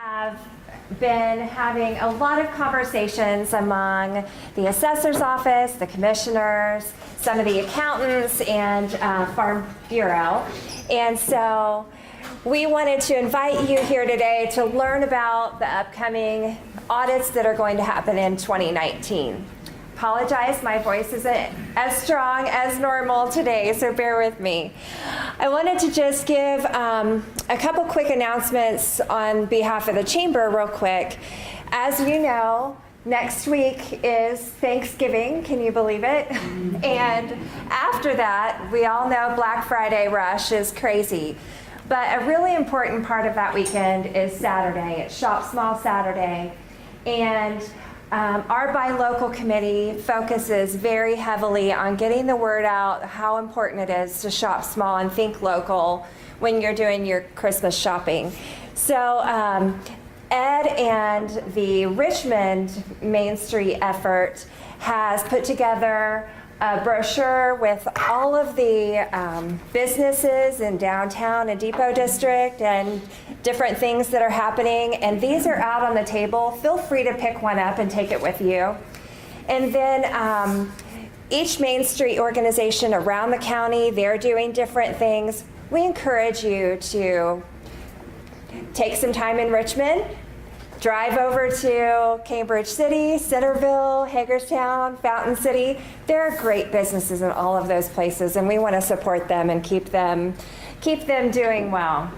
Have been having a lot of conversations among the assessor's office, the commissioners, some of the accountants, and Farm Bureau. And so we wanted to invite you here today to learn about the upcoming audits that are going to happen in 2019. Apologize, my voice isn't as strong as normal today, so bear with me. I wanted to just give a couple quick announcements on behalf of the Chamber real quick. As you know, next week is Thanksgiving, can you believe it? And after that, we all know Black Friday rush is crazy. But a really important part of that weekend is Saturday. It's Shop Small Saturday. And our Buy Local committee focuses very heavily on getting the word out how important it is to shop small and think local when you're doing your Christmas shopping. So Ed and the Richmond Main Street effort has put together a brochure with all of the businesses in downtown and Depot District and different things that are happening, and these are out on the table. Feel free to pick one up and take it with you. And then each Main Street organization around the county, they're doing different things. We encourage you to take some time in Richmond, drive over to Cambridge City, Centerville, Hagerstown, Fountain City. There are great businesses in all of those places, and we want to support them and keep them doing well.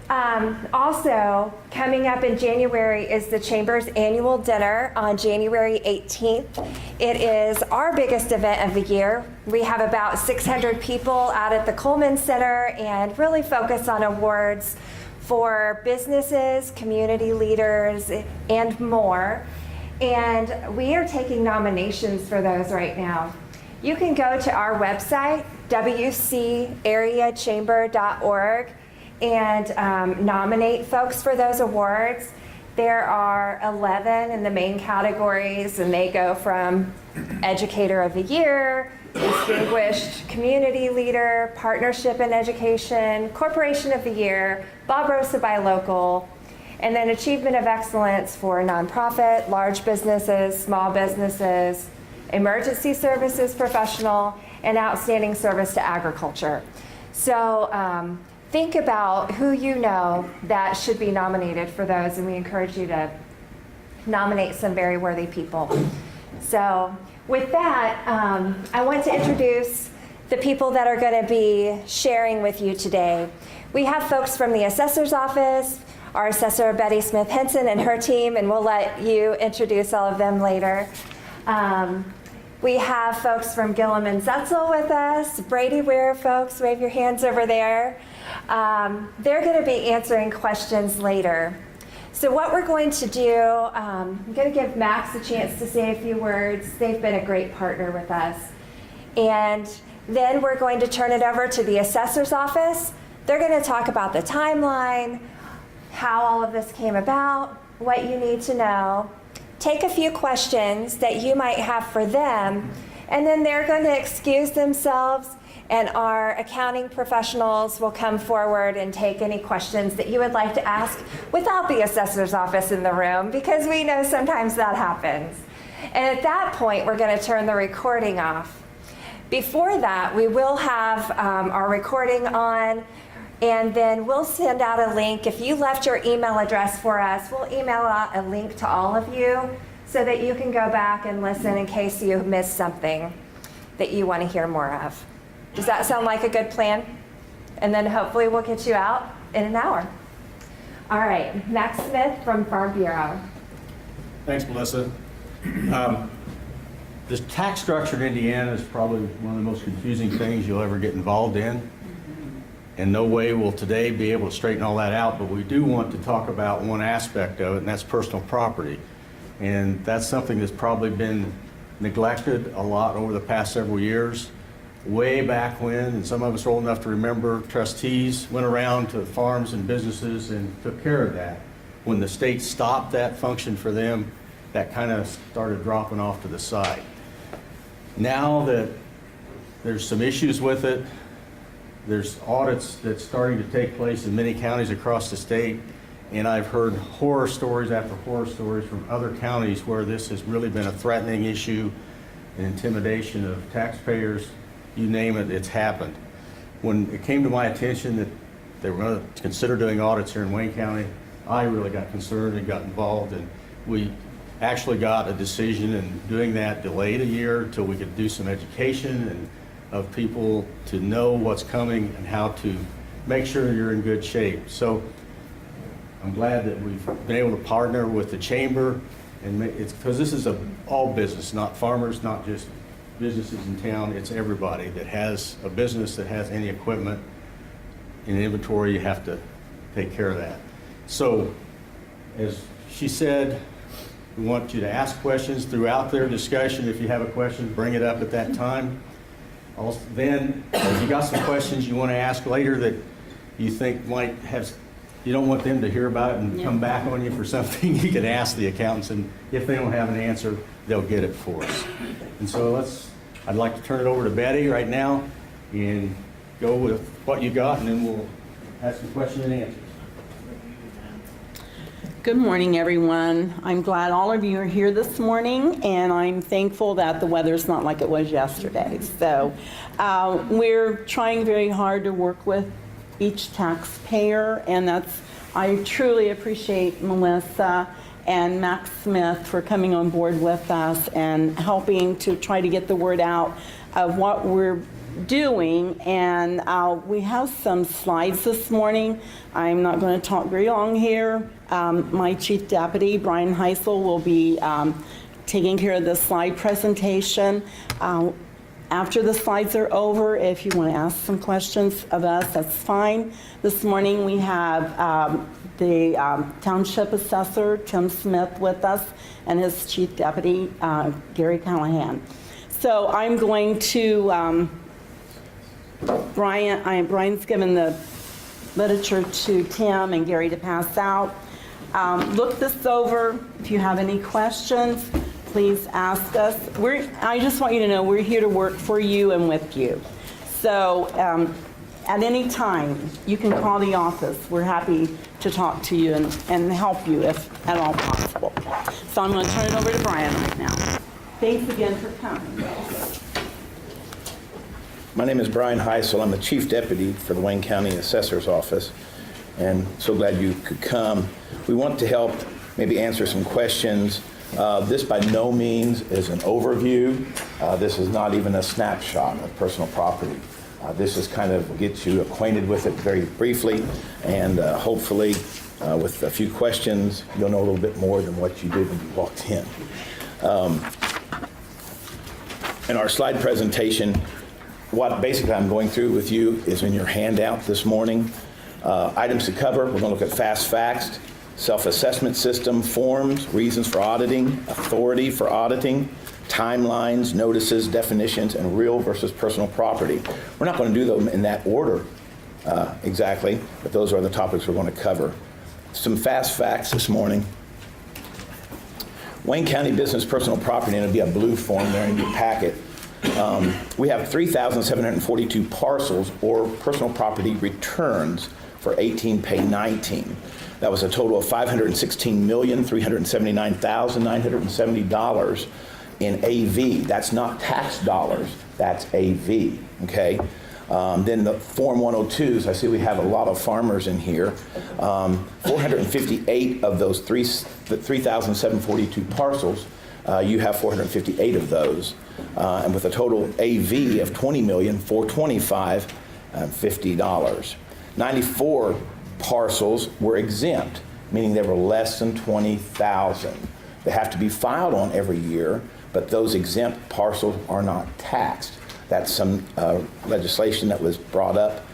Also, coming up in January is the Chamber's annual dinner on January 18th. It is our biggest event of the year. We have about 600 people out at the Coleman Center and really focus on awards for businesses, community leaders, and more. And we are taking nominations for those right now. You can go to our website, wcareachamber.org, and nominate folks for those awards. There are 11 in the main categories, and they go from Educator of the Year, Distinguished Community Leader, Partnership in Education, Corporation of the Year, Bob Rosa Buy Local, and then Achievement of Excellence for nonprofit, large businesses, small businesses, emergency services professional, and outstanding service to agriculture. So think about who you know that should be nominated for those, and we encourage you to nominate some very worthy people. So with that, I want to introduce the people that are going to be sharing with you today. We have folks from the assessor's office, our assessor Betty Smith Henson and her team, and we'll let you introduce all of them later. We have folks from Gillum and Zetzel with us. Brady Ware folks, wave your hands over there. They're going to be answering questions later. So what we're going to do, I'm going to give Max a chance to say a few words. They've been a great partner with us. And then we're going to turn it over to the assessor's office. They're going to talk about the timeline, how all of this came about, what you need to know, take a few questions that you might have for them, and then they're going to excuse themselves, and our accounting professionals will come forward and take any questions that you would like to ask without the assessor's office in the room, because we know sometimes that happens. And at that point, we're going to turn the recording off. Before that, we will have our recording on, and then we'll send out a link. If you left your email address for us, we'll email out a link to all of you so that you can go back and listen in case you missed something that you want to hear more of. Does that sound like a good plan? And then hopefully we'll get you out in an hour. All right, Max Smith from Farm Bureau. Thanks, Melissa. The tax structure in Indiana is probably one of the most confusing things you'll ever get involved in. In no way will today be able to straighten all that out, but we do want to talk about one aspect of it, and that's personal property. And that's something that's probably been neglected a lot over the past several years. Way back when, and some of us are old enough to remember, trustees went around to farms and businesses and took care of that. When the state stopped that function for them, that kind of started dropping off to the side. Now that there's some issues with it, there's audits that's starting to take place in many counties across the state, And I've heard horror stories after horror stories from other counties where this has really been a threatening issue, an intimidation of taxpayers, you name it, it's happened. When it came to my attention that they were going to consider doing audits here in Wayne County, I really got concerned and got involved, and we actually got a decision, and doing that delayed a year until we could do some education and of people to know what's coming and how to make sure you're in good shape. So I'm glad that we've been able to partner with the chamber, and it's because this is all business, not farmers, not just businesses in town. It's everybody that has a business that has any equipment in inventory. You have to take care of that. So as she said, we want you to ask questions throughout their discussion. If you have a question, bring it up at that time. Also, then, if you got some questions you want to ask later that you think might have, you don't want them to hear about it and come back on you for something, you can ask the accountants, and if they don't have an answer, they'll get it for us. And so I'd like to turn it over to Betty right now and go with what you got, and then we'll have some questions and answers. Good morning, everyone. I'm glad all of you are here this morning, and I'm thankful that the weather's not like it was yesterday. So we're trying very hard to work with each taxpayer, and I truly appreciate Melissa and Max Smith for coming on board with us and helping to try to get the word out of what we're doing. And we have some slides this morning. I'm not going to talk very long here. My Chief Deputy, Brian Heisel, will be taking care of the slide presentation. After the slides are over, if you want to ask some questions of us, that's fine. This morning we have the Township Assessor, Tim Smith, with us, and his Chief Deputy, Gary Callahan. So I'm going to, Brian's given the literature to Tim and Gary to pass out. Look this over. If you have any questions, please ask us. I just want you to know we're here to work for you and with you. So at any time, you can call the office. We're happy to talk to you and help you if at all possible. So I'm going to turn it over to Brian right now. Thanks again for coming. My name is Brian Heisel. I'm the Chief Deputy for the Wayne County Assessor's Office, and so glad you could come. We want to help maybe answer some questions. This by no means is an overview. This is not even a snapshot of personal property. This is kind of get you acquainted with it very briefly, and hopefully with a few questions, you'll know a little bit more than what you did when you walked in. In our slide presentation, what basically I'm going through with you is in your handout this morning. Items to cover, we're going to look at fast facts, self-assessment system, forms, reasons for auditing, authority for auditing, timelines, notices, definitions, and real versus personal property. We're not going to do them in that order exactly, but those are the topics we're going to cover. Some fast facts this morning. Wayne County Business Personal Property, and it'll be a blue form there in your packet. We have 3,742 parcels or personal property returns for 18 pay 19. That was a total of $516,379,970 in AV. That's not tax dollars, that's AV, okay? Then the Form 102s, I see we have a lot of farmers in here. 458 of those 3,742 parcels, you have 458 of those. And with a total AV of $20,425,050. 94 parcels were exempt, meaning they were less than 20,000. They have to be filed on every year, but those exempt parcels are not taxed. That's some legislation that was brought up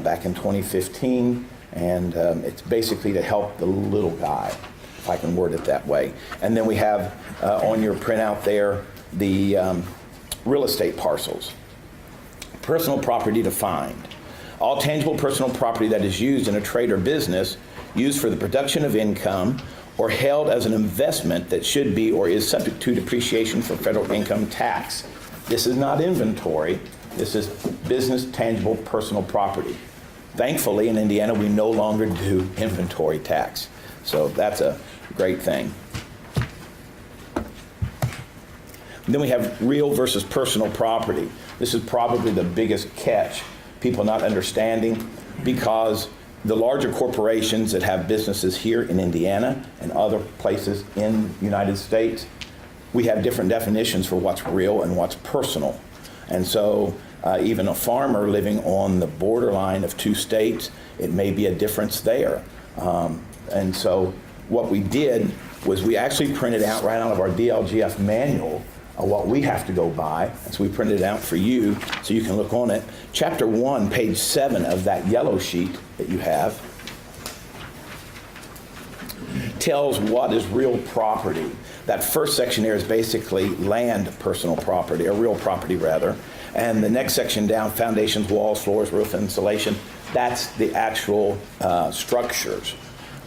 back in 2015, and it's basically to help the little guy, if I can word it that way. And then we have on your printout there the real estate parcels. Personal property defined. All tangible personal property that is used in a trade or business, used for the production of income, or held as an investment that should be or is subject to depreciation for federal income tax. This is not inventory. This is business tangible personal property. Thankfully, in Indiana, we no longer do inventory tax. So that's a great thing. Then we have real versus personal property. This is probably the biggest catch, people not understanding, because the larger corporations that have businesses here in Indiana and other places in the United States, we have different definitions for what's real and what's personal. And so even a farmer living on the borderline of two states, it may be a difference there. And so what we did was we actually printed out right out of our DLGF manual what we have to go by. And so we printed it out for you so you can look on it. Chapter 1, page 7 of that yellow sheet that you have tells what is real property. That first section there is basically land personal property, or real property rather. And the next section down, foundations, walls, floors, roof, insulation, that's the actual structures,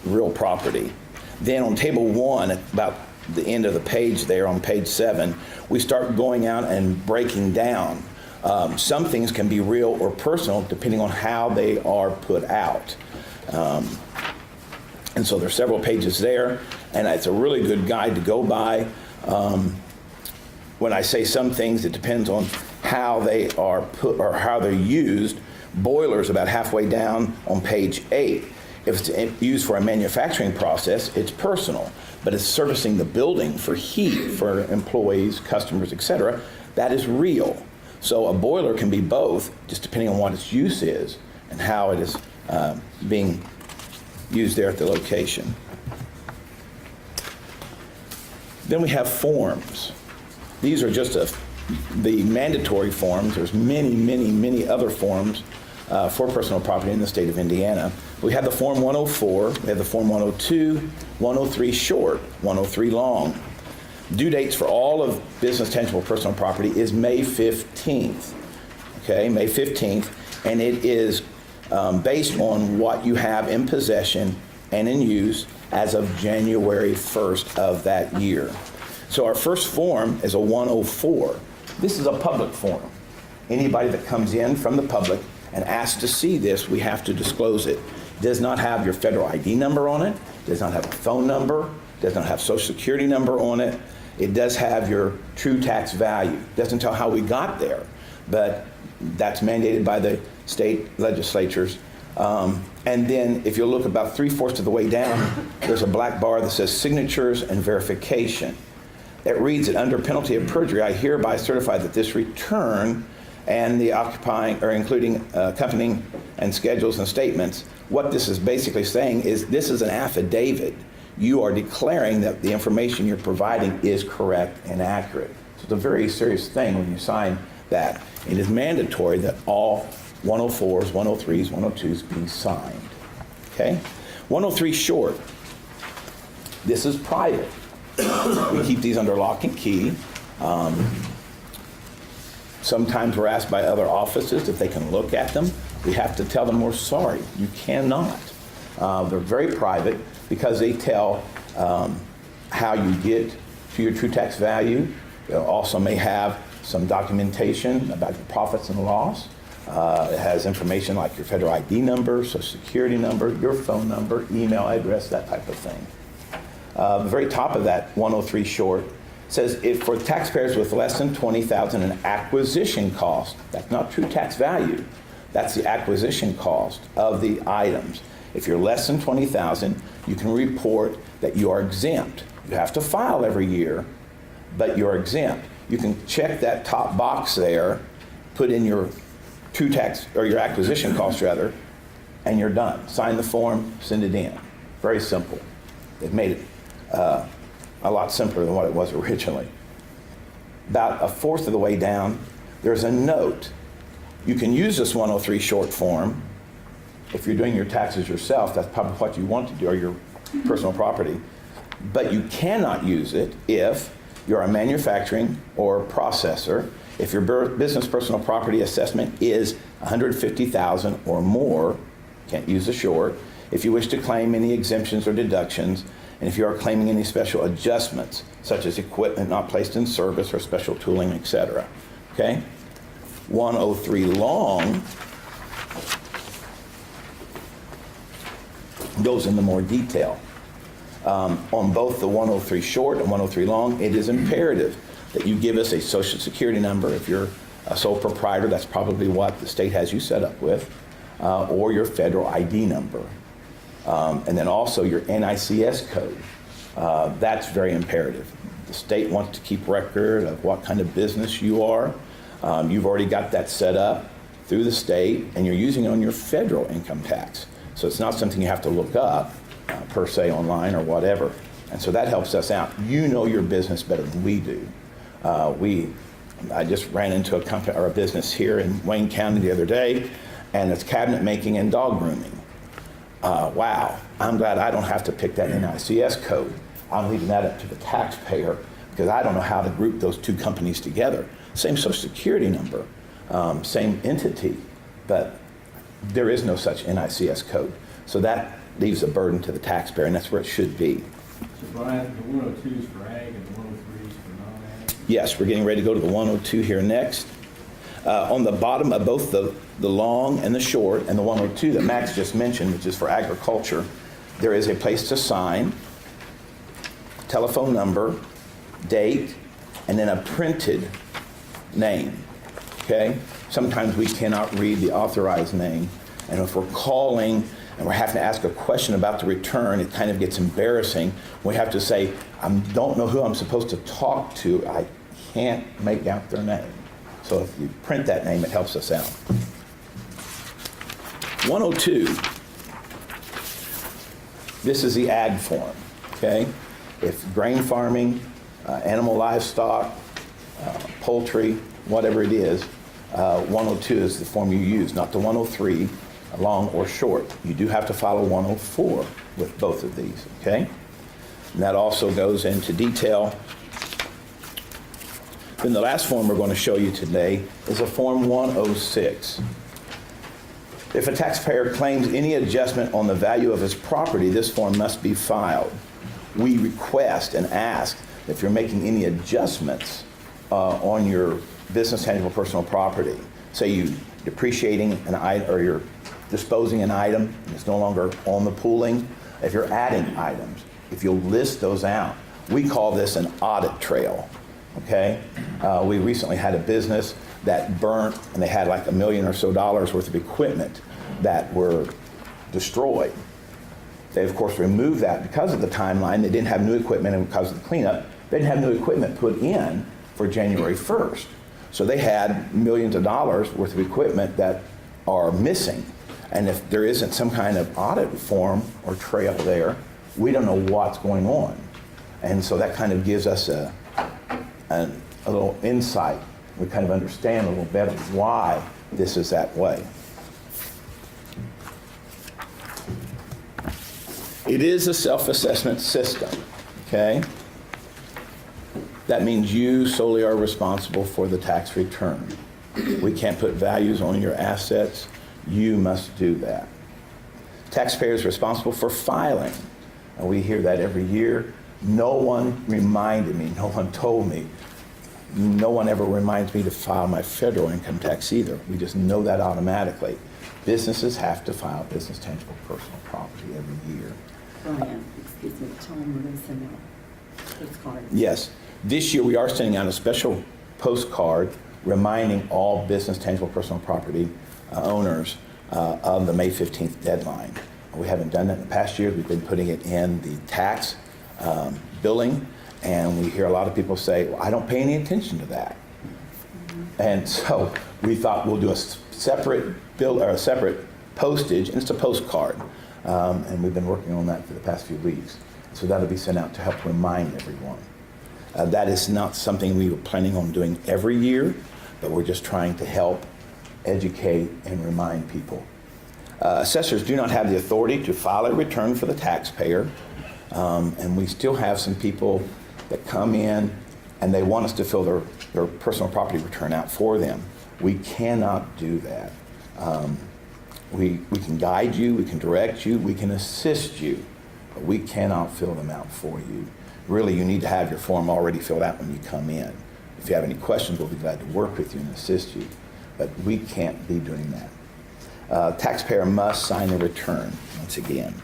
real property. Then on table 1, at about the end of the page there on page 7, we start going out and breaking down. Some things can be real or personal depending on how they are put out. And so there's several pages there, and it's a really good guide to go by. When I say some things, it depends on how they are put or how they're used. Boilers about halfway down on page 8. If it's used for a manufacturing process, it's personal. But it's servicing the building for heat, for employees, customers, etc., that is real. So a boiler can be both, just depending on what its use is and how it is being used there at the location. Then we have forms. These are just the mandatory forms. There's many other forms for personal property in the state of Indiana. We have the Form 104, we have the Form 102, 103 short, 103 long. Due dates for all of business tangible personal property is May 15th, okay, May 15th, and it is based on what you have in possession and in use as of January 1st of that year. So our first form is a 104. This is a public form. Anybody that comes in from the public and asks to see this, we have to disclose it. It does not have your federal ID number on it, does not have a phone number, does not have social security number on it. It does have your true tax value. It doesn't tell how we got there, but that's mandated by the state legislatures. And then if you look about 3/4 of the way down, there's a black bar that says signatures and verification. It reads that under penalty of perjury, I hereby certify that this return and the occupying or including accompanying and schedules and statements, what this is basically saying is this is an affidavit. You are declaring that the information you're providing is correct and accurate. So it's a very serious thing when you sign that. It is mandatory that all 104s, 103s, 102s be signed. Okay? 103 short. This is private. We keep these under lock and key. Sometimes we're asked by other offices if they can look at them. We have to tell them we're sorry. You cannot. They're very private because they tell how you get to your true tax value. They also may have some documentation about your profits and loss. It has information like your federal ID number, social security number, your phone number, email address, that type of thing. The very top of that 103 short says if for taxpayers with less than $20,000 in acquisition cost, that's not true tax value, that's the acquisition cost of the items. If you're less than $20,000, you can report that you are exempt. You have to file every year, but you're exempt. You can check that top box there, put in your true tax, or your acquisition cost rather, and you're done. Sign the form, send it in. Very simple. They've made it a lot simpler than what it was originally. About 1/4 of the way down, there's a note. You can use this 103 short form if you're doing your taxes yourself. That's probably what you want to do, or your personal property. But you cannot use it if you're a manufacturing or processor, if your business personal property assessment is $150,000 or more, can't use the short, if you wish to claim any exemptions or deductions, and if you are claiming any special adjustments, such as equipment not placed in service or special tooling, etc. Okay? 103 long goes into more detail. On both the 103 short and 103 long, it is imperative that you give us a social security number. If you're a sole proprietor, that's probably what the state has you set up with, or your federal ID number. And then also your NICS code. That's very imperative. The state wants to keep record of what kind of business you are. You've already got that set up through the state, and you're using it on your federal income tax. So it's not something you have to look up per se online or whatever. And so that helps us out. You know your business better than we do. I just ran into a company or a business here in Wayne County the other day, and it's cabinet making and dog grooming. Wow, I'm glad I don't have to pick that NICS code. I'm leaving that up to the taxpayer because I don't know how to group those two companies together. Same social security number, same entity, but there is no such NICS code. So that leaves a burden to the taxpayer, and that's where it should be. So Brian, the 102 is for ag and the 103 is for non-ag? Yes, we're getting ready to go to the 102 here next. On the bottom of both the long and the short and the 102 that Max just mentioned, which is for agriculture, there is a place to sign, telephone number, date, and then a printed name, okay? Sometimes we cannot read the authorized name, and if we're calling and we're having to ask a question about the return, it kind of gets embarrassing. We have to say, I don't know who I'm supposed to talk to. I can't make out their name. So if you print that name, it helps us out. 102, this is the ag form, okay? If grain farming, animal livestock, poultry, whatever it is, 102 is the form you use, not the 103, long or short. You do have to follow 104 with both of these, okay? And that also goes into detail. Then the last form we're going to show you today is a Form 106. If a taxpayer claims any adjustment on the value of his property, this form must be filed. We request and ask if you're making any adjustments on your business tangible personal property. Say you're depreciating an item, or you're disposing an item and it's no longer on the pooling. If you're adding items, if you'll list those out, we call this an audit trail, okay? We recently had a business that burnt, and they had like $1 million or so worth of equipment that were destroyed. They, of course, removed that because of the timeline. They didn't have new equipment, and because of the cleanup, they didn't have new equipment put in for January 1st. So they had millions of dollars worth of equipment that are missing. And if there isn't some kind of audit form or trail there, we don't know what's going on. And so that kind of gives us a little insight. We kind of understand a little better why this is that way. It is a self-assessment system, okay? That means you solely are responsible for the tax return. We can't put values on your assets. You must do that. Taxpayer is responsible for filing. And we hear that every year. No one reminded me, no one told me. No one ever reminds me to file my federal income tax either. We just know that automatically. Businesses have to file business tangible personal property every year. Brian, excuse me, tell them we're going to send out postcards. Yes. This year we are sending out a special postcard reminding all business tangible personal property owners of the May 15th deadline. We haven't done that in the past years. We've been putting it in the tax billing, and we hear a lot of people say, well, I don't pay any attention to that. And so we thought we'll do a separate bill or a separate postage, and it's a postcard. And we've been working on that for the past few weeks. So that'll be sent out to help remind everyone. That is not something we were planning on doing every year, but we're just trying to help educate and remind people. Assessors do not have the authority to file a return for the taxpayer, and we still have some people that come in and they want us to fill their personal property return out for them. We cannot do that. We can guide you, we can direct you, we can assist you, but we cannot fill them out for you. Really, you need to have your form already filled out when you come in. If you have any questions, we'll be glad to work with you and assist you, but we can't be doing that. Taxpayer must sign the return, once again.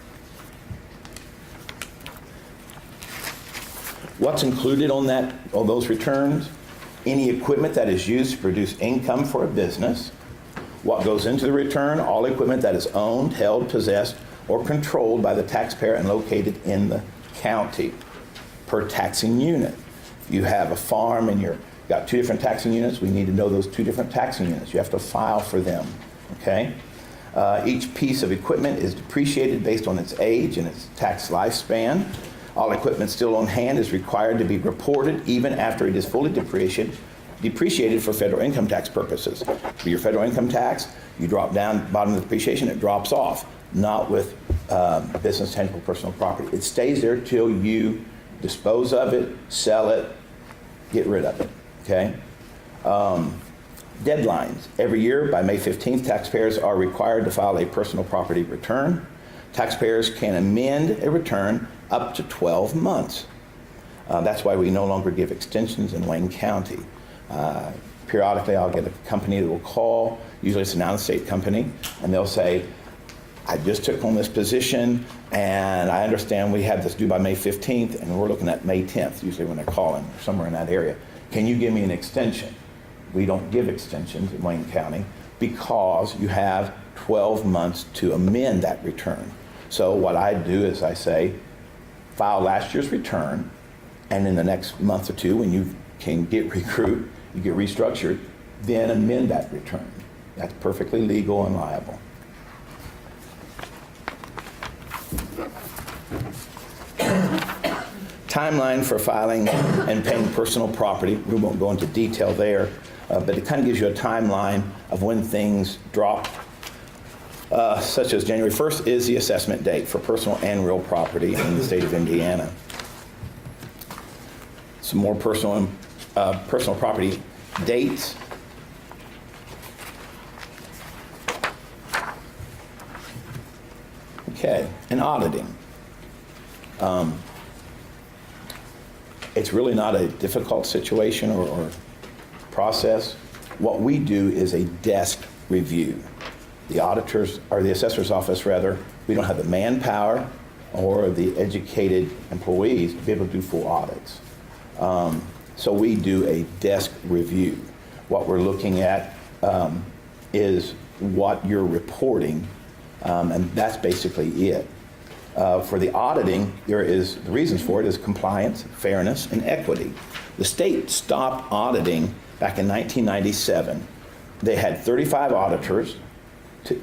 What's included on those returns? Any equipment that is used to produce income for a business. What goes into the return? All equipment that is owned, held, possessed, or controlled by the taxpayer and located in the county per taxing unit. If you have a farm and you've got 2 different taxing units, we need to know those 2 different taxing units. You have to file for them, okay? Each piece of equipment is depreciated based on its age and its tax lifespan. All equipment still on hand is required to be reported even after it is fully depreciated for federal income tax purposes. For your federal income tax, you drop down bottom of the depreciation, it drops off. Not with business tangible personal property. It stays there till you dispose of it, sell it, get rid of it, okay? Deadlines. Every year by May 15th, taxpayers are required to file a personal property return. Taxpayers can amend a return up to 12 months. That's why we no longer give extensions in Wayne County. Periodically, I'll get a company that will call, usually it's an out-of-state company, and they'll say, I just took on this position, and I understand we have this due by May 15th, and we're looking at May 10th, usually when they're calling, or somewhere in that area. Can you give me an extension? We don't give extensions in Wayne County because you have 12 months to amend that return. So what I do is I say, file last year's return, and in the next month or 2, when you can get recruit, you get restructured, then amend that return. That's perfectly legal and liable. Timeline for filing and paying personal property. We won't go into detail there, but it kind of gives you a timeline of when things drop, such as January 1st is the assessment date for personal and real property in the state of Indiana. Some more personal property dates. Okay, and auditing. It's really not a difficult situation or process. What we do is a desk review. The auditors, or the assessor's office rather, we don't have the manpower or the educated employees to be able to do full audits. So we do a desk review. What we're looking at is what you're reporting, and that's basically it. For the auditing, the reasons for it is compliance, fairness, and equity. The state stopped auditing back in 1997. They had 35 auditors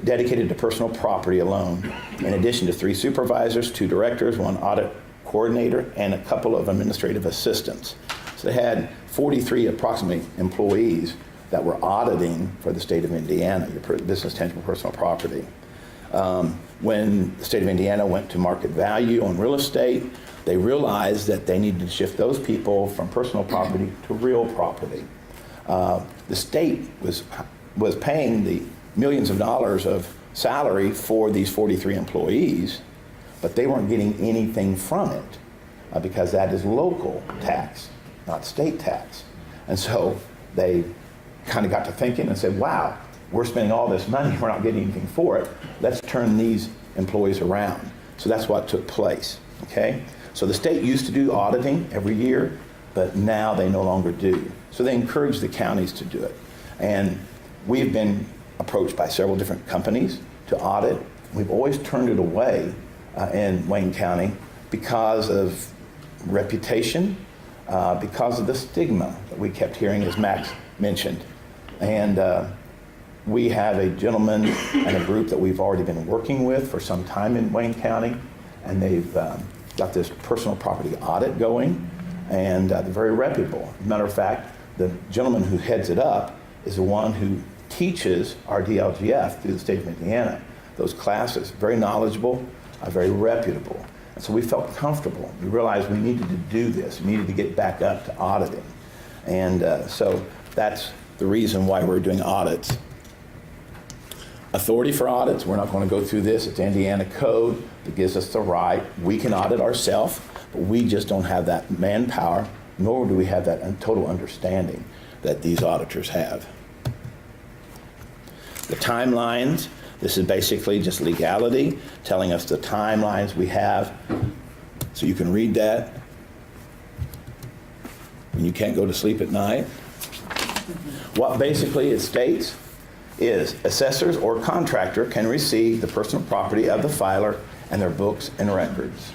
dedicated to personal property alone, in addition to 3 supervisors, 2 directors, 1 audit coordinator, and a couple of administrative assistants. So they had 43 approximately employees that were auditing for the state of Indiana, your business tangible personal property. When the state of Indiana went to market value on real estate, they realized that they needed to shift those people from personal property to real property. The state was paying the millions of dollars of salary for these 43 employees, but they weren't getting anything from it because that is local tax, not state tax. And so they kind of got to thinking and said, wow, we're spending all this money, we're not getting anything for it. Let's turn these employees around. So that's what took place, okay? So the state used to do auditing every year, but now they no longer do. So they encourage the counties to do it. And we've been approached by several different companies to audit. We've always turned it away in Wayne County because of reputation, because of the stigma that we kept hearing, as Max mentioned. And we have a gentleman and a group that we've already been working with for some time in Wayne County, and they've got this personal property audit going, and they're very reputable. As a matter of fact, the gentleman who heads it up is the one who teaches our DLGF through the state of Indiana. Those classes, very knowledgeable, very reputable. And so we felt comfortable. We realized we needed to do this. We needed to get back up to auditing. And so that's the reason why we're doing audits. Authority for audits, we're not going to go through this. It's Indiana code that gives us the right. We can audit ourselves, but we just don't have that manpower, nor do we have that total understanding that these auditors have. The timelines, this is basically just legality, telling us the timelines we have, so you can read that. and you can't go to sleep at night? What basically it states is assessors or contractor can receive the personal property of the filer and their books and records.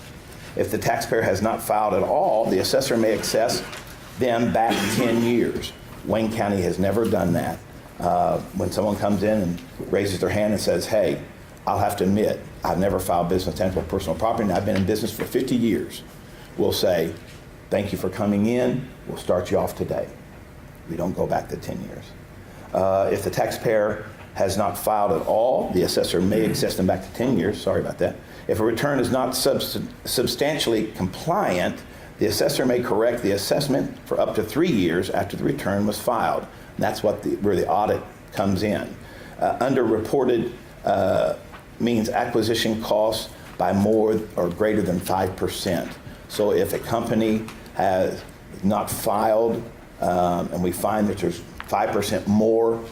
If the taxpayer has not filed at all, the assessor may access them back 10 years. Wayne County has never done that. When someone comes in and raises their hand and says, hey, I'll have to admit, I've never filed business tangible personal property, and I've been in business for 50 years. We'll say, thank you for coming in. We'll start you off today. We don't go back to 10 years. If the taxpayer has not filed at all, the assessor may access them back to 10 years. Sorry about that. If a return is not substantially compliant, the assessor may correct the assessment for up to 3 years after the return was filed. And that's where the audit comes in. Underreported means acquisition costs by more or greater than 5%. So if a company has not filed and we find that there's 5% more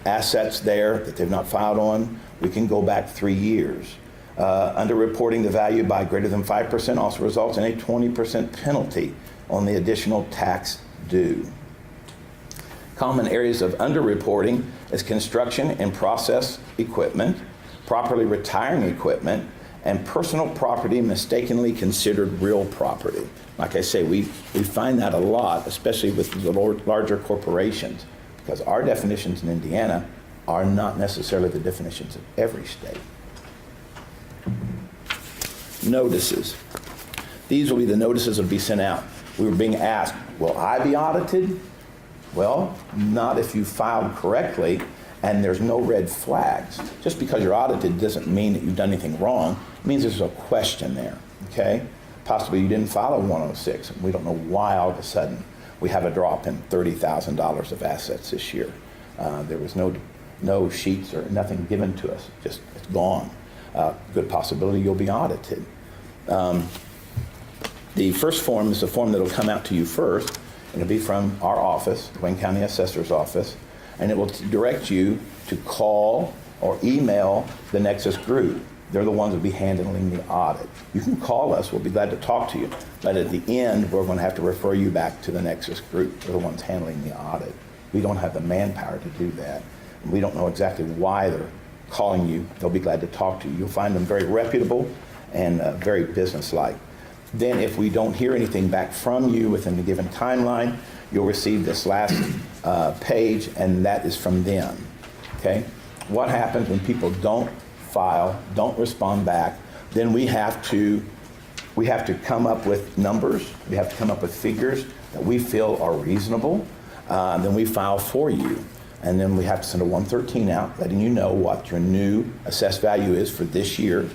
assets there that they've not filed on, we can go back 3 years. Underreporting the value by greater than 5% also results in a 20% penalty on the additional tax due. Common areas of underreporting is construction and process equipment, properly retiring equipment, and personal property mistakenly considered real property. Like I say, we find that a lot, especially with the larger corporations, because our definitions in Indiana are not necessarily the definitions of every state. Notices. These will be the notices that will be sent out. We were being asked, will I be audited? Well, not if you filed correctly and there's no red flags. Just because you're audited doesn't mean that you've done anything wrong. It means there's a question there, okay? Possibly you didn't file a 106, and we don't know why all of a sudden we have a drop in $30,000 of assets this year. There was no sheets or nothing given to us, just it's gone. Good possibility you'll be audited. The first form is the form that will come out to you first, and it'll be from our office, the Wayne County Assessor's office, and it will direct you to call or email the Nexus group. They're the ones that will be handling the audit. You can call us, we'll be glad to talk to you, but at the end, we're going to have to refer you back to the Nexus group. They're the ones handling the audit. We don't have the manpower to do that. And we don't know exactly why they're calling you. They'll be glad to talk to you. You'll find them very reputable and very businesslike. Then if we don't hear anything back from you within the given timeline, you'll receive this last page, and that is from them, okay? What happens when people don't file, don't respond back? Then we have to come up with numbers, we have to come up with figures that we feel are reasonable. Then we file for you. And then we have to send a 113 out, letting you know what your new assessed value is for this year.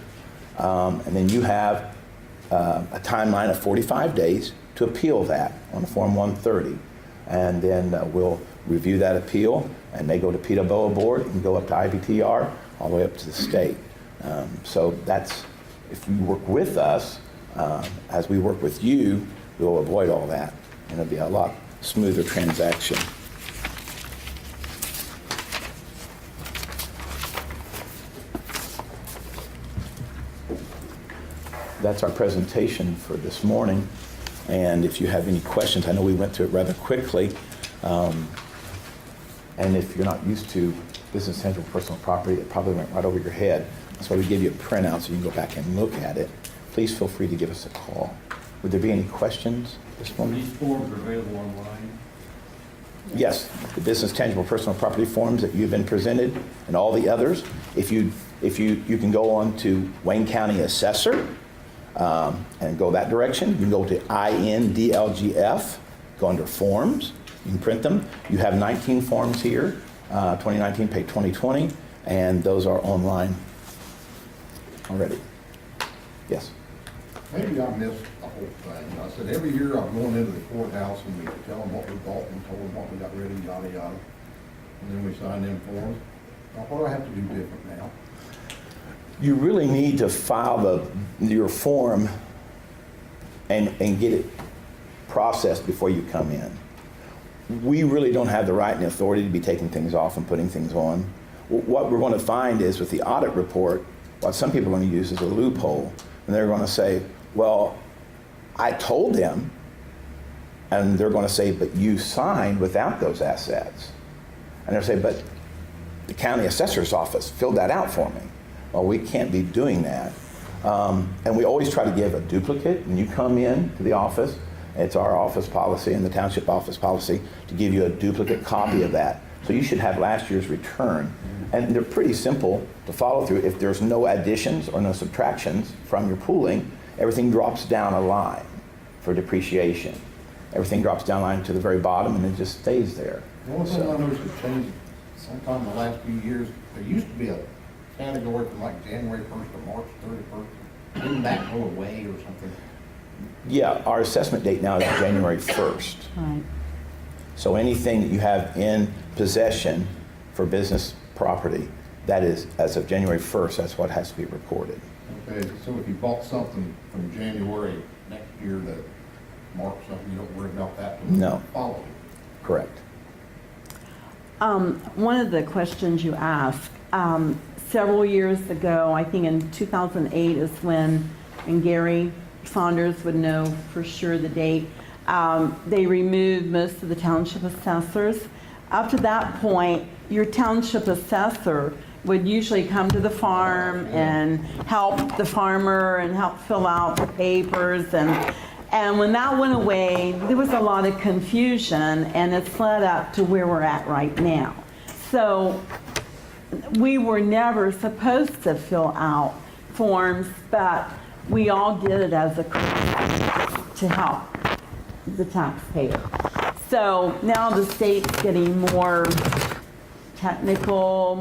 And then you have a timeline of 45 days to appeal that on the Form 130. And then we'll review that appeal, and may go to PWO board and go up to IBTR, all the way up to the state. So that's, if you work with us, as we work with you, we'll avoid all that. And it'll be a lot smoother transaction. That's our presentation for this morning. And if you have any questions, I know we went through it rather quickly. And if you're not used to business tangible personal property, it probably went right over your head. That's why we give you a printout so you can go back and look at it. Please feel free to give us a call. Would there be any questions this morning? These forms are available online? Yes, the business tangible personal property forms that you've been presented and all the others. If you can go on to Wayne County Assessor, and go that direction. You can go to INDLGF, go under forms, you can print them. You have 19 forms here, 2019 paid 2020, and those are online already. Yes? Maybe I missed the whole thing. I said every year I'm going into the courthouse and we tell them what we bought and told them what we got ready, yada, yada. And then we sign them forms. Now, what do I have to do different now? You really need to file your form and get it processed before you come in. We really don't have the right and authority to be taking things off and putting things on. What we're going to find is with the audit report, what some people are going to use is a loophole. And they're going to say, well, I told them And they're going to say, but you signed without those assets. And they'll say, but the county assessor's office filled that out for me. Well, we can't be doing that. And we always try to give a duplicate. When you come in to the office, it's our office policy and the township office policy to give you a duplicate copy of that. So you should have last year's return. And they're pretty simple to follow through. If there's no additions or no subtractions from your pooling, everything drops down a line for depreciation. Everything drops down a line to the very bottom and it just stays there. The only thing I noticed has changed sometime in the last few years. There used to be a category from like January 1st to March 31st. Didn't that go away or something? Yeah, our assessment date now is January 1st. Right. So anything that you have in possession for business property, that is, as of January 1st, that's what has to be recorded. Okay, so if you bought something from January next year that March something, you don't worry about that till No. following. Correct. One of the questions you asked, several years ago, I think in 2008 is when, and Gary Saunders would know for sure the date, they removed most of the township assessors. Up to that point, your township assessor would usually come to the farm and help the farmer and help fill out the papers. And when that went away, there was a lot of confusion, and it's led up to where we're at right now. So we were never supposed to fill out forms, but we all did it as a courtesy to help the taxpayer. So now the state's getting more technical,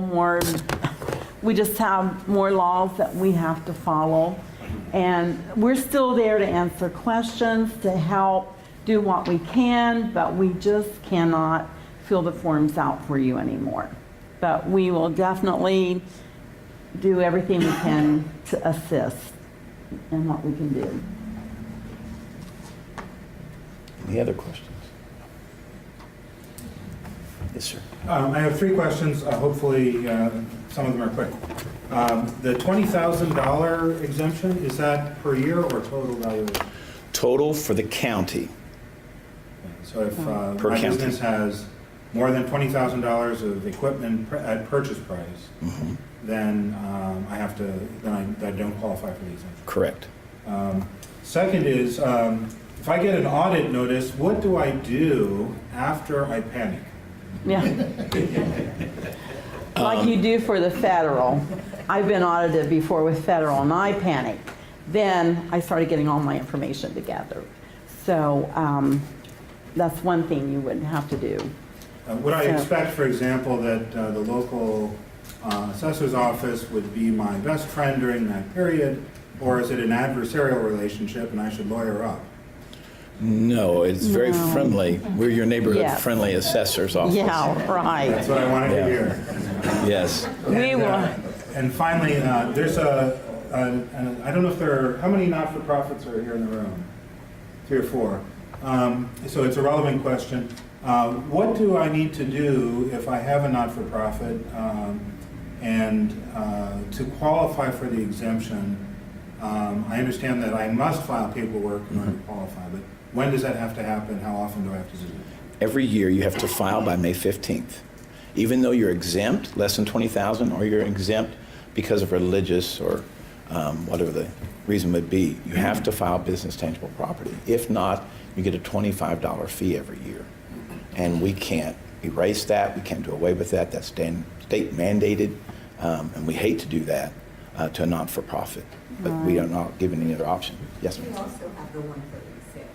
we just have more laws that we have to follow. And we're still there to answer questions, to help do what we can, but we just cannot fill the forms out for you anymore. But we will definitely do everything we can to assist in what we can do. Any other questions? Yes, sir. I have three questions. Hopefully, some of them are quick. The $20,000 exemption, is that per year or total valuation? Total for the county. So if Per my county. business has more than $20,000 of equipment at purchase price, then I don't qualify for the exemption. Correct. Second is, if I get an audit notice, what do I do after I panic? Yeah. Like you do for the federal. I've been audited before with federal and I panicked. Then I started getting all my information together. So that's one thing you would have to do. Would I So- expect, for example, that the local assessor's office would be my best friend during that period, or is it an adversarial relationship and I should lawyer up? No, it's very No. friendly. We're your Yes. neighborhood-friendly assessor's office. Yeah, right. That's what I wanted Yeah. to hear. Yes. We will. And finally, there's I don't know if there are, how many not-for-profits are here in the room? 3 or 4. So it's a relevant question. What do I need to do if I have a not-for-profit and to qualify for the exemption? I understand that I must file paperwork in order to qualify, but when does that have to happen? How often do I have to do it? Every year you have to file by May 15th. Even though you're exempt, less than 20,000, or you're exempt because of religious or whatever the reason would be, you have to file business tangible property. If not, you get a $25 fee every year. And we can't erase that. We can't do away with that. That's state mandated, and we hate to do that to a not-for-profit. But we are not given any other option. Yes, ma'am. We also have the 136.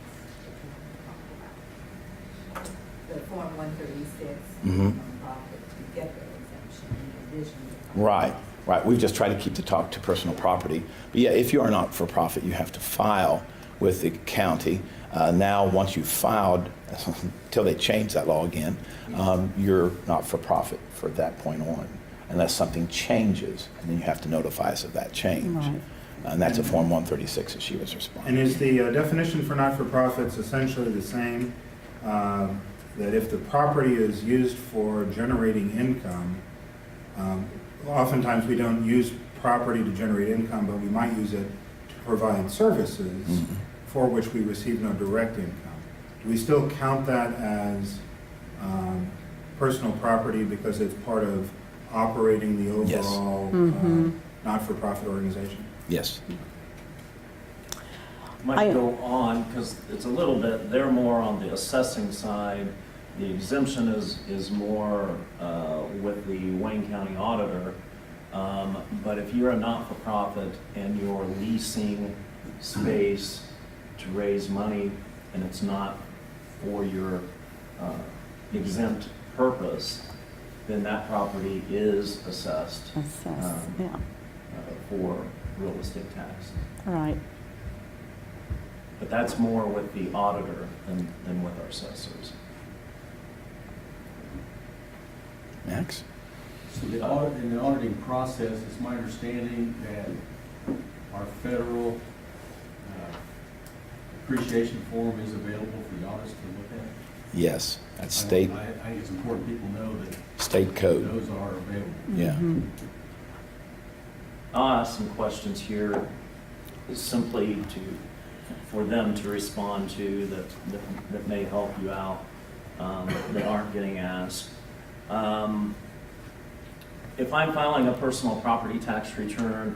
The Form 136, nonprofit, to get the exemption in addition to. Right, right. We've just tried to keep the talk to personal property. But yeah, if you are not for profit, you have to file with the county. Now, once you've filed, until they change that law again, you're not for profit for that point on, unless something changes, and then you have to notify us of that change. Right. And that's a Form 136 that she was And And responding. is the definition for not-for-profits essentially the same? That if the property is used for generating income, oftentimes we don't use property to generate income, but we might use it to provide services for which we receive no direct income. do we still count that as personal property because it's part of operating the Yes. overall not-for-profit organization? Yes. Might go on, because it's a little bit, they're more on the assessing side. The exemption is more with the Wayne County Auditor. But if you're a not-for-profit and you're leasing space to raise money and it's not for your exempt purpose, then that property is assessed Yeah, for real estate tax. all right. But that's more with the auditor than with our assessors. Max? So the audit, in the auditing process, it's my understanding that our federal appreciation form is available for the auditors to look at. Yes, that's state I think it's important people know that state code. those are available. Yeah. I'll ask some questions here simply for them to respond to that may help you out, that aren't getting asked. If I'm filing a personal property tax return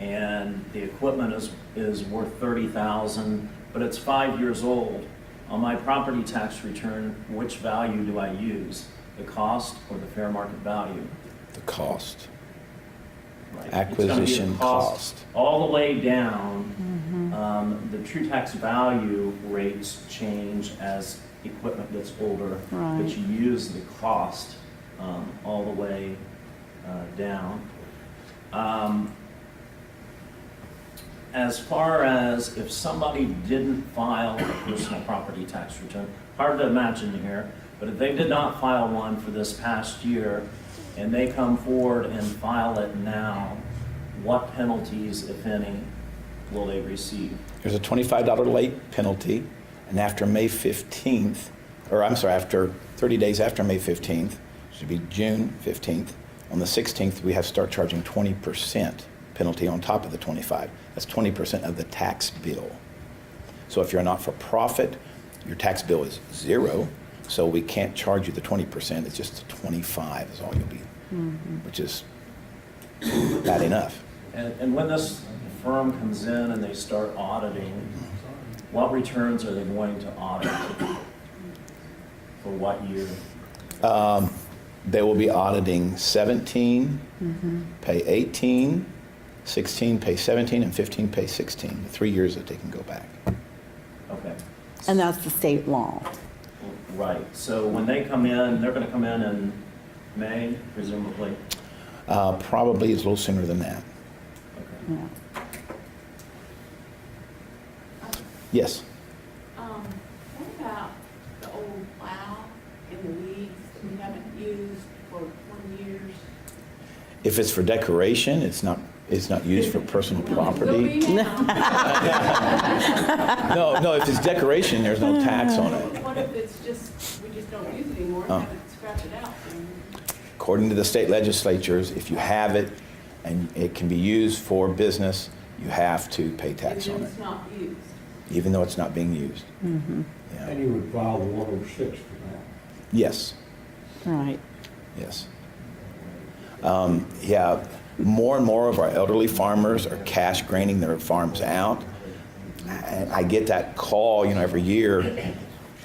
and the equipment is worth $30,000, but it's 5 years old, on my property tax return, which value do I use? The cost or the fair market value? The cost. Right. Acquisition It's gonna be a cost. all the way down. The true tax value rates change as equipment gets older, Right. but you use the cost all the way down. As far as if somebody didn't file a personal property tax return, hard to imagine here, but if they did not file one for this past year and they come forward and file it now, what penalties, if any, will they receive? There's a $25 late penalty, and after May 15th, or I'm sorry, after 30 days after May 15th, should be June 15th, on the 16th, we have to start charging 20% penalty on top of the 25. That's 20% of the tax bill. So if you're a not-for-profit, your tax bill is 0, so we can't charge you the 20%. It's just 25 is all you'll be, which is bad enough. And when this firm comes in and they start auditing, what returns are they going to audit? For what year? They will be auditing 17, pay 18, 16, pay 17, and 15, pay 16. The 3 years that they can go back. Okay. And that's the state law. Right, so when they come in, they're gonna come in May, presumably? Probably is a little sooner than that. Okay. Yeah. Yes. What about the old plow in the weeds that we haven't used for 20 years? If it's for decoration, it's not used for personal property. Will be now. No, if it's decoration, there's no tax on it. What if it's just, we just don't use it anymore, Oh. haven't scrapped it out? According to the state legislatures, if you have it and it can be used for business, you have to pay tax on And it, it's not used. even though it's not being used. Yeah. And you would file the 106 for that. Yes, Right. yes. Yeah, more and more of our elderly farmers are cash graining their farms out. And I get that call, every year.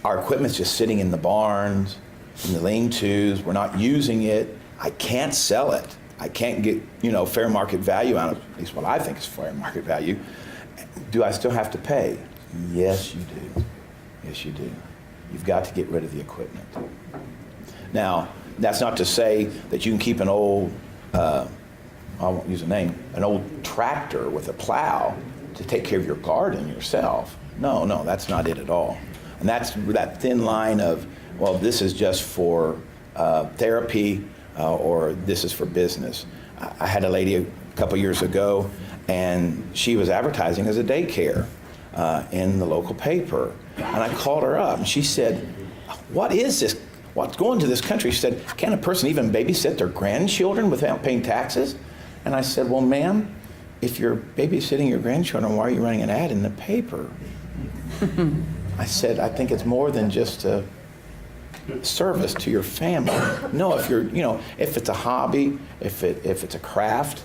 Our equipment's just sitting in the barns, in the lean-tos. We're not using it. I can't sell it. I can't get, fair market value out of it, at least what I think is fair market value. Do I still have to pay? Yes, you do. Yes, you do. You've got to get rid of the equipment. Now, that's not to say that you can keep an old, I won't use a name, an old tractor with a plow to take care of your garden yourself. No, that's not it at all. And that's that thin line of, well, this is just for therapy or this is for business. I had a lady a couple years ago, and she was advertising as a daycare in the local paper. And I called her up, and she said, what is this? What's going to this country? She said, can a person even babysit their grandchildren without paying taxes? And I said, well, ma'am, if you're babysitting your grandchildren, why are you running an ad in the paper? I said, I think it's more than just a service to your family. No, if you're, if it's a hobby, if it's a craft,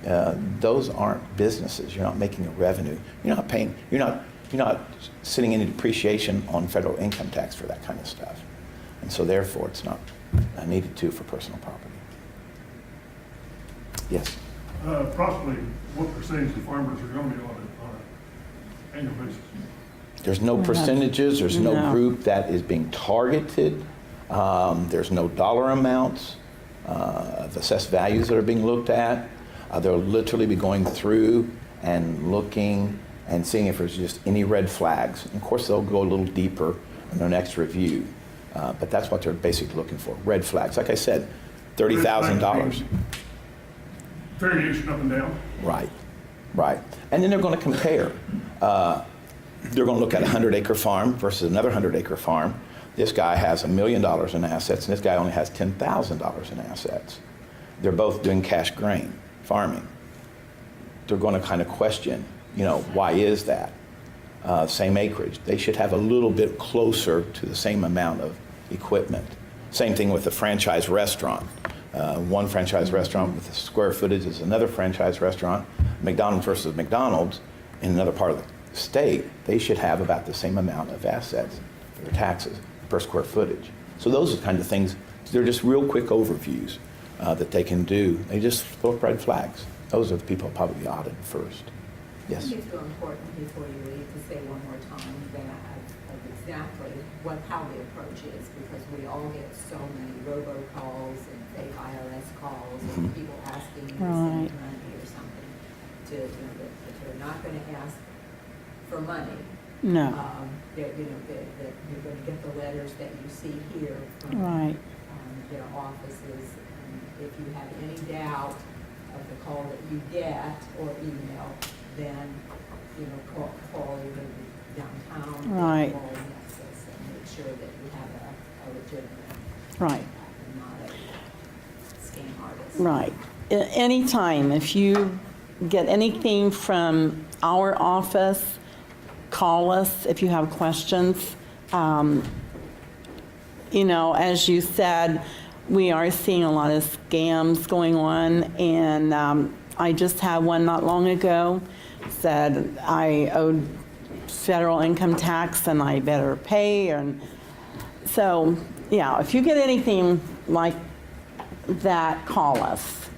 those aren't businesses. You're not making a revenue. You're not paying, you're not sitting any depreciation on federal income tax for that kind of stuff. And so therefore, it's not needed to for personal property. Yes? Approximately what percentage of farmers are going to be on an annual basis? There's no percentages, there's no No. group that is being targeted, there's no dollar amounts of assessed values that are being looked at. They'll literally be going through and looking and seeing if there's just any red flags. And of course, they'll go a little deeper in their next review, but that's what they're basically looking for, red flags. Like I said, $30,000. Variation up and down. Right, right. And then they're going to compare. They're going to look at a 100-acre farm versus another 100-acre farm. This guy has $1 million in assets, and this guy only has $10,000 in assets. They're both doing cash grain farming. They're going to kind of question, why is that? Same acreage. They should have a little bit closer to the same amount of equipment. Same thing with the franchise restaurant. One franchise restaurant with the square footage is another franchise restaurant. McDonald's versus McDonald's in another part of the state, they should have about the same amount of assets for their taxes per square footage. So those are the kind of things, they're just real quick overviews that they can do. They just throw up red flags. Those are the people probably audited first. Yes? I think it's so important before you leave to say one more time that of exactly how the approach is, because we all get so many robocalls and fake IRS calls and people asking you to Right. send money or something that they're not going to ask for money. No. That you're going to get the letters that you see here from Right. their offices. And if you have any doubt of the call that you get or email, then, call either downtown Right. or Nexus and make sure that you have a legitimate Right. and not a scam artist. Right. Anytime, if you get anything from our office, call us if you have questions. As you said, we are seeing a lot of scams going on, and I just had one not long ago, said I owed federal income tax and I better pay, and so, yeah, if you get anything like that, call us.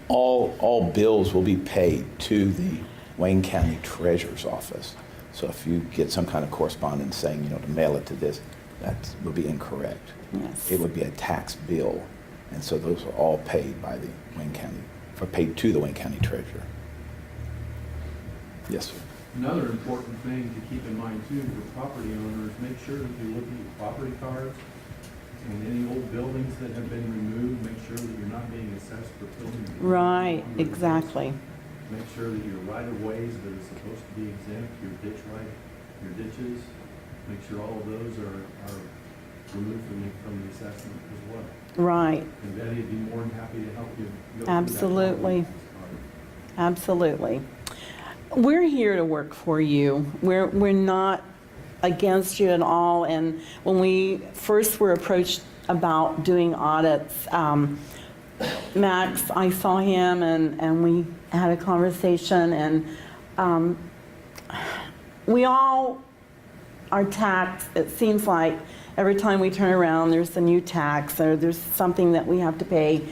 All bills will be paid to the Wayne County Treasurer's Office. So if you get some kind of correspondence saying, to mail it to this, that would be incorrect. Yes. It would be a tax bill. And so those are all paid by the Wayne County, or paid to the Wayne County Treasurer. Yes, sir. Another important thing to keep in mind too for property owners, make sure that you're looking at property cards and any old buildings that have been removed, make sure that you're not being assessed for building. Right, exactly. Make sure that your right-of-ways that are supposed to be exempt, your ditches, make sure all of those are removed from the assessment as well. Right, And Betty would be more than happy to help you go through that Absolutely. process. absolutely. We're here to work for you. We're not against you at all. And when we first were approached about doing audits, Max, I saw him and we had a conversation, and we all are taxed. It seems like every time we turn around, there's a new tax or there's something that we have to pay.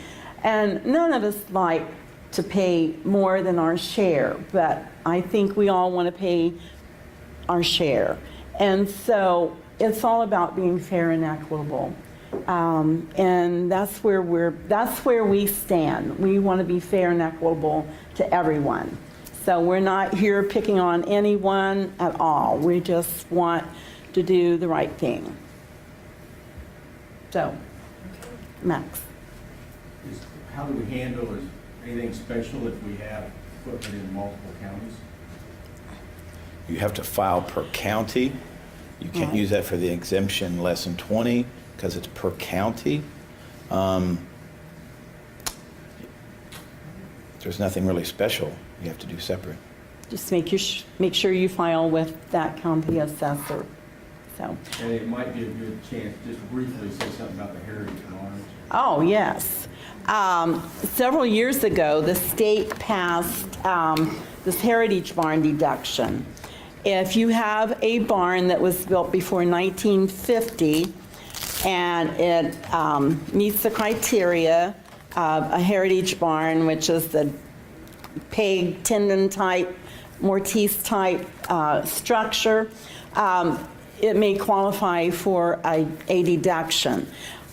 And none of us like to pay more than our share, but I think we all want to pay our share. And so it's all about being fair and equitable. And that's where we stand. We want to be fair and equitable to everyone. So we're not here picking on anyone at all. We just want to do the right thing. So, Max. How do we handle, is anything special if we have equipment in multiple counties? You have to file per county. You can't Right. use that for the exemption less than 20 because it's per county. There's nothing really special you have to do separate. just make sure you file with that county assessor. So, And it might be a good chance, just briefly say something about the heritage barns. oh, yes. Several years ago, the state passed this heritage barn deduction. If you have a barn that was built before 1950 and it meets the criteria of a heritage barn, which is the peg, tendon type, mortise type structure, it may qualify for a deduction.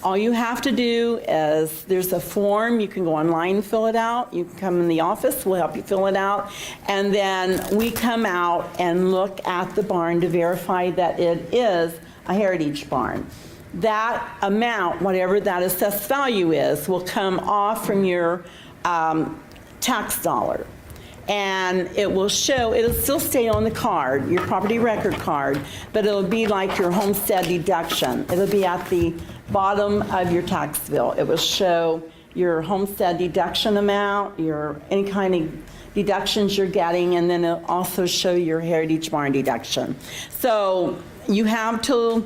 All you have to do is, there's a form, you can go online, fill it out, you can come in the office, we'll help you fill it out, and then we come out and look at the barn to verify that it is a heritage barn. That amount, whatever that assessed value is, will come off from your tax dollar. And it will show, it'll still stay on the card, your property record card, but it'll be like your homestead deduction. It'll be at the bottom of your tax bill. It will show your homestead deduction amount, any kind of deductions you're getting, and then it'll also show your heritage barn deduction. So you have till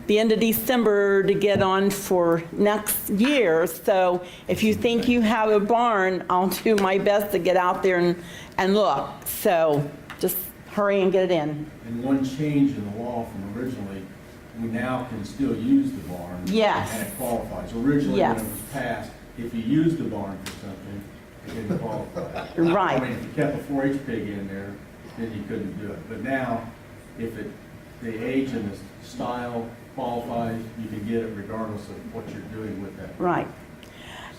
the end of December to get on for next year. So if you think you have a barn, I'll do my best to get out there and look. So just hurry and get it in. And one change in the law from originally, we now can still use the barn. Yes. And it qualifies. Originally, Yes. when it was passed, if you used the barn for something, it didn't qualify. Right. I mean, if you kept a 4-H pig in there, then you couldn't do it. But now, if the age and the style qualifies, you can get it regardless of what you're doing with that. Right.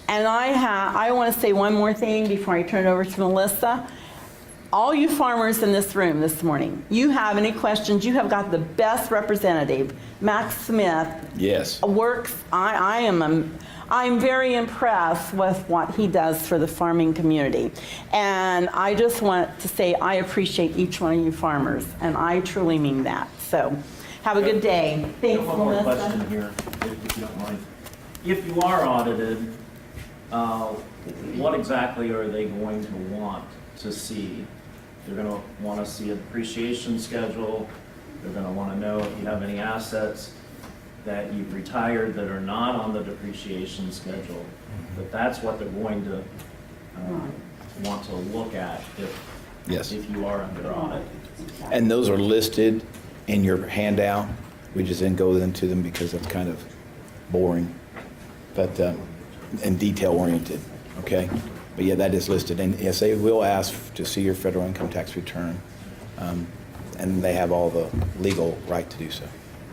And I want to say one more thing before I turn it over to Melissa. All you farmers in this room this morning, you have any questions, you have got the best representative, Max Smith. Yes. Works, I'm very impressed with what he does for the farming community. And I just want to say I appreciate each one of you farmers, and I truly mean that. So have a good day. Thanks, One more Melissa. question here, if you don't mind. If you are audited, what exactly are they going to want to see? They're going to want to see a depreciation schedule. They're going to want to know if you have any assets that you've retired that are not on the depreciation schedule. But that's what they're going to want to look at Yes. if you are under audit. And those are listed in your handout. We just didn't go into them because it's kind of boring, but and detail oriented, okay? But yeah, that is listed. And yes, they will ask to see your federal income tax return. And they have all the legal right to do so.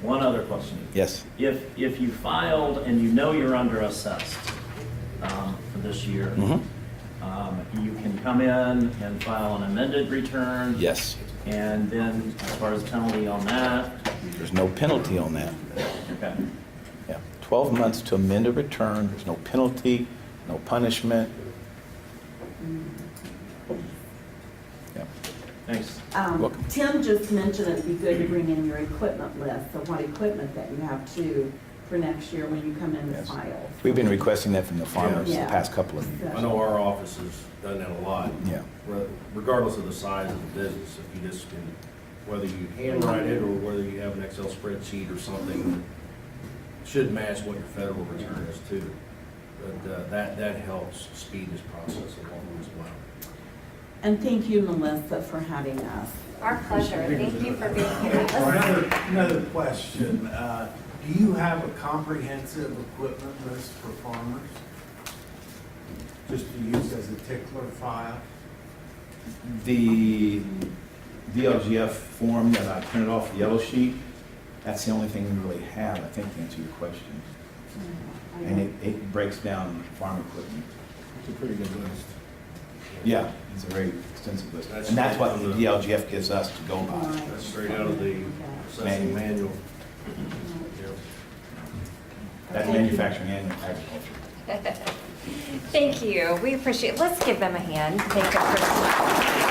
One other question. Yes. If you filed and you know you're under assessed for this year, you can come in and file an amended return. Yes. And then as far as penalty on that, There's no penalty on that. okay. Yeah. 12 months to amend a return. There's no penalty, no punishment. Yeah. Thanks. Welcome. Tim just mentioned it'd be good to bring in your equipment list of what equipment that you have too for next year when you come in to Yes. file. We've been requesting that from the farmers the Yeah. past couple of years. I know our office has done that a lot. Yeah. Regardless of the size of the business, if you just can, whether you handwrite it or whether you have an Excel spreadsheet or something that should match what your federal return is too. But that helps speed this process along as well. And thank you, Melissa, for having us. Our pleasure. Thank you for being here. Another question. Do you have a comprehensive equipment list for farmers? Just to use as a tickler file? The DLGF form that I printed off the yellow sheet, that's the only thing we really have, I think, to answer your question. And it breaks down farm equipment. It's a pretty good list. Yeah, it's a very extensive list. That's And that's what straight the from the- DLGF gives us to go by. That's straight out of the assessing manual. That's manufacturing and agriculture. Thank you. We appreciate it. Let's give them a hand. Thank them for